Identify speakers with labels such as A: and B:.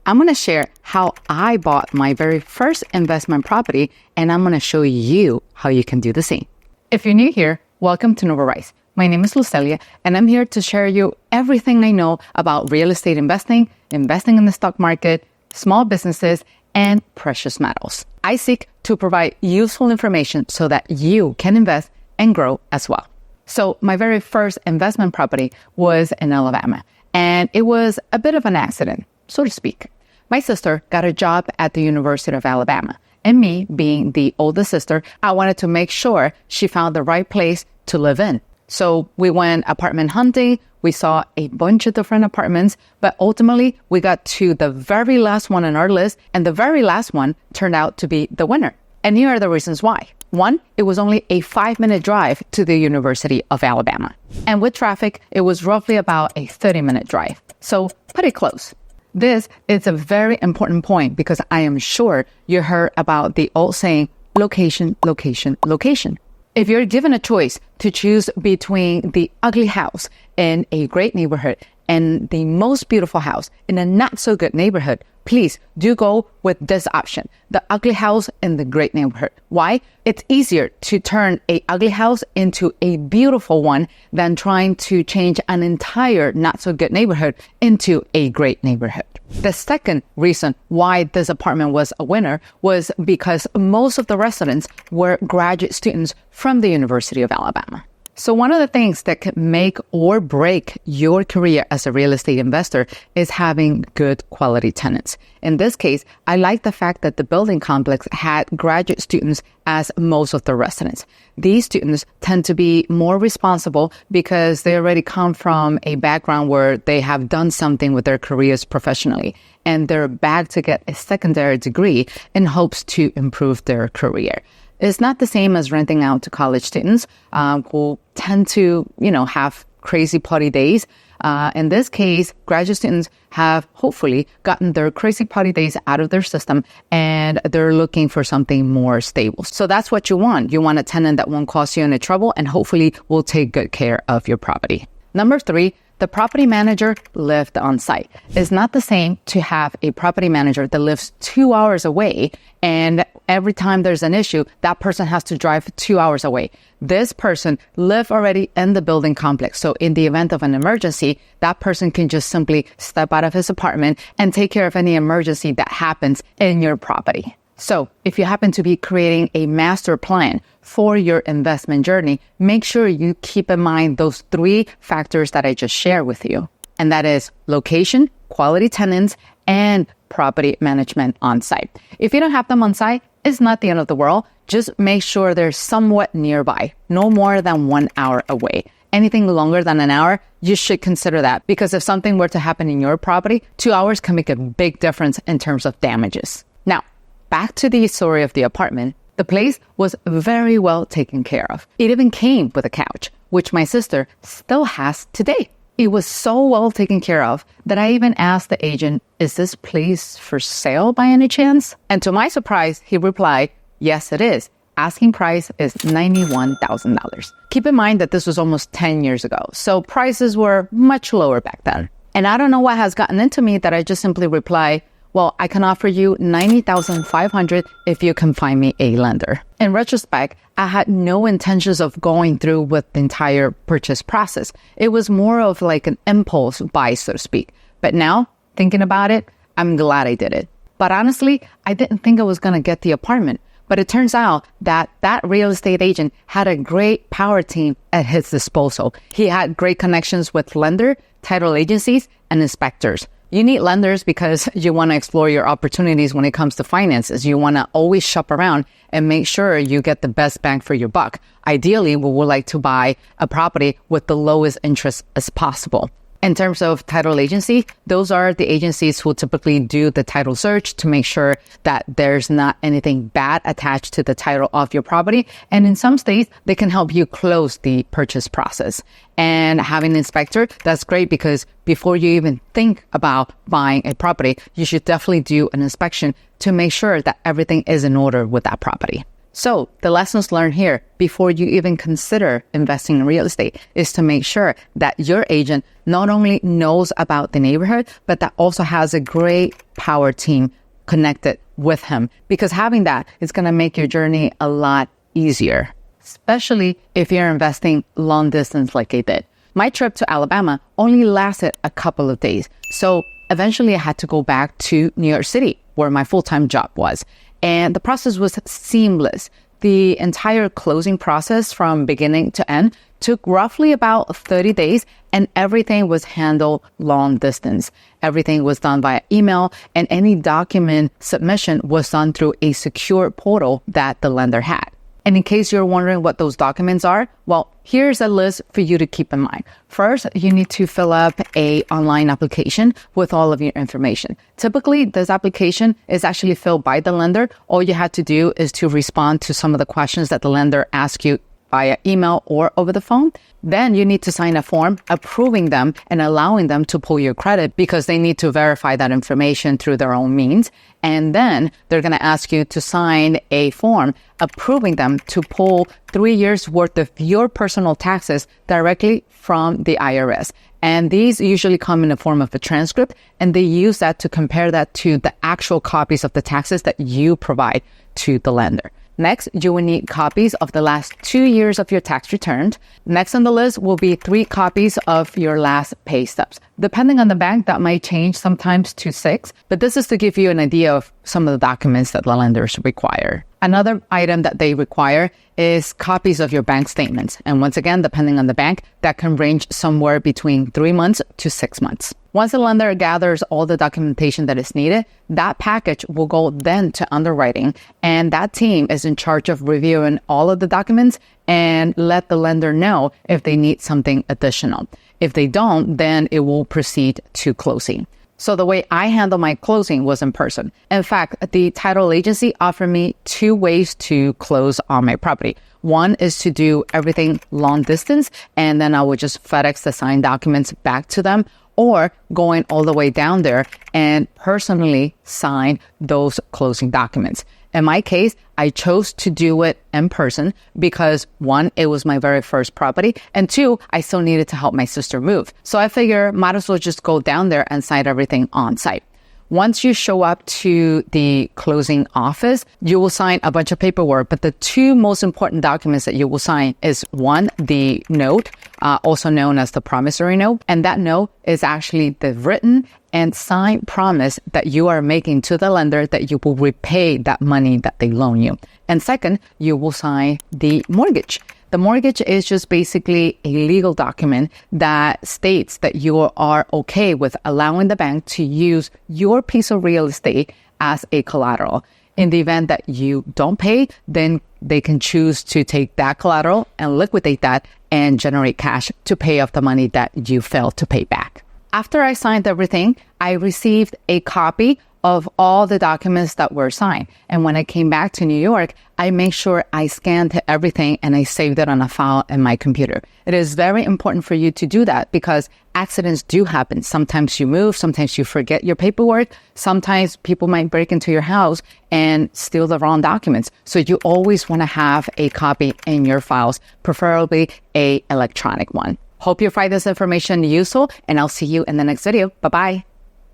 A: I'm going to share how I bought my very first investment property, and I'm going to show you how you can do the same. If you're new here, welcome to NOVARISE. My name is Lucelia, and I'm here to share you everything I know about real estate investing, investing in the stock market, small businesses, and precious metals. I seek to provide useful information so that you can invest and grow as well. So my very first investment property was in Alabama, and it was a bit of an accident, so to speak. My sister got a job at the University of Alabama, and me, being the oldest sister, I wanted to make sure she found the right place to live in. So we went apartment hunting. We saw a bunch of different apartments, but ultimately we got to the very last one on our list, and the very last one turned out to be the winner. And here are the reasons why. One, it was only a 5-minute drive to the University of Alabama. And with traffic, it was roughly about a 30-minute drive. So pretty close. This is a very important point because I am sure you heard about the old saying, location, location, location. If you're given a choice to choose between the ugly house in a great neighborhood and the most beautiful house in a not so good neighborhood, please do go with this option, the ugly house in the great neighborhood. Why? It's easier to turn a ugly house into a beautiful one than trying to change an entire not so good neighborhood into a great neighborhood. The second reason why this apartment was a winner was because most of the residents were graduate students from the University of Alabama. So one of the things that can make or break your career as a real estate investor is having good quality tenants. In this case, I like the fact that the building complex had graduate students as most of the residents. These students tend to be more responsible because they already come from a background where they have done something with their careers professionally, and they're back to get a secondary degree in hopes to improve their career. It's not the same as renting out to college students who tend to, have crazy party days. In this case, graduate students have hopefully gotten their crazy party days out of their system, and they're looking for something more stable. So that's what you want. You want a tenant that won't cause you any trouble and hopefully will take good care of your property. Number 3, the property manager lived on site. It's not the same to have a property manager that lives 2 hours away, and every time there's an issue, that person has to drive 2 hours away. This person lived already in the building complex. So in the event of an emergency, that person can just simply step out of his apartment and take care of any emergency that happens in your property. So if you happen to be creating a master plan for your investment journey, make sure you keep in mind those 3 factors that I just shared with you. And that is location, quality tenants, and property management on site. If you don't have them on site, it's not the end of the world. Just make sure they're somewhat nearby, no more than 1 hour away. Anything longer than an hour, you should consider that, because if something were to happen in your property, 2 hours can make a big difference in terms of damages. Now, back to the story of the apartment. The place was very well taken care of. It even came with a couch, which my sister still has today. It was so well taken care of that I even asked the agent, is this place for sale by any chance? And to my surprise, he replied, yes, it is. Asking price is $91,000. Keep in mind that this was almost 10 years ago, so prices were much lower back then. And I don't know what has gotten into me that I just simply reply, well, I can offer you $90,500 if you can find me a lender. In retrospect, I had no intentions of going through with the entire purchase process. It was more of like an impulse buy, so to speak. But now, thinking about it, I'm glad I did it. But honestly, I didn't think I was going to get the apartment. But it turns out that that real estate agent had a great power team at his disposal. He had great connections with lender, title agencies, and inspectors. You need lenders because you want to explore your opportunities when it comes to finances. You want to always shop around and make sure you get the best bang for your buck. Ideally, we would like to buy a property with the lowest interest as possible. In terms of title agency, those are the agencies who typically do the title search to make sure that there's not anything bad attached to the title of your property. And in some states, they can help you close the purchase process. And having an inspector, that's great because before you even think about buying a property, you should definitely do an inspection to make sure that everything is in order with that property. So the lessons learned here before you even consider investing in real estate is to make sure that your agent not only knows about the neighborhood, but that also has a great power team connected with him, because having that is going to make your journey a lot easier, especially if you're investing long distance like I did. My trip to Alabama only lasted a couple of days. So eventually I had to go back to New York City where my full-time job was. And the process was seamless. The entire closing process from beginning to end took roughly about 30 days, and everything was handled long distance. Everything was done via email, and any document submission was done through a secure portal that the lender had. And in case you're wondering what those documents are, well, here's a list for you to keep in mind. First, you need to fill up an online application with all of your information. Typically, this application is actually filled by the lender. All you have to do is to respond to some of the questions that the lender asks you via email or over the phone. Then you need to sign a form approving them and allowing them to pull your credit, because they need to verify that information through their own means. And then they're going to ask you to sign a form approving them to pull 3 years worth of your personal taxes directly from the IRS. And these usually come in the form of a transcript, and they use that to compare that to the actual copies of the taxes that you provide to the lender. Next, you will need copies of the last 2 years of your tax returns. Next on the list will be 3 copies of your last pay stubs. Depending on the bank, that might change sometimes to 6, but this is to give you an idea of some of the documents that the lenders require. Another item that they require is copies of your bank statements. And once again, depending on the bank, that can range somewhere between 3 months to 6 months. Once the lender gathers all the documentation that is needed, that package will go then to underwriting. And that team is in charge of reviewing all of the documents and let the lender know if they need something additional. If they don't, then it will proceed to closing. So the way I handle my closing was in person. In fact, the title agency offered me 2 ways to close on my property. One is to do everything long distance, and then I would just FedEx the signed documents back to them, or going all the way down there and personally sign those closing documents. In my case, I chose to do it in person because 1, it was my very first property, and 2, I still needed to help my sister move. So I figure might as well just go down there and sign everything on site. Once you show up to the closing office, you will sign a bunch of paperwork, but the 2 most important documents that you will sign is 1, the note, also known as the promissory note. And that note is actually the written and signed promise that you are making to the lender that you will repay that money that they loan you. And second, you will sign the mortgage. The mortgage is just basically a legal document that states that you are okay with allowing the bank to use your piece of real estate as a collateral. In the event that you don't pay, then they can choose to take that collateral and liquidate that and generate cash to pay off the money that you failed to pay back. After I signed everything, I received a copy of all the documents that were signed. And when I came back to New York, I made sure I scanned everything and I saved it on a file in my computer. It is very important for you to do that because accidents do happen. Sometimes you move, sometimes you forget your paperwork. Sometimes people might break into your house and steal the wrong documents. So you always want to have a copy in your files, preferably an electronic one. Hope you find this information useful, and I'll see you in the next video. Bye-bye.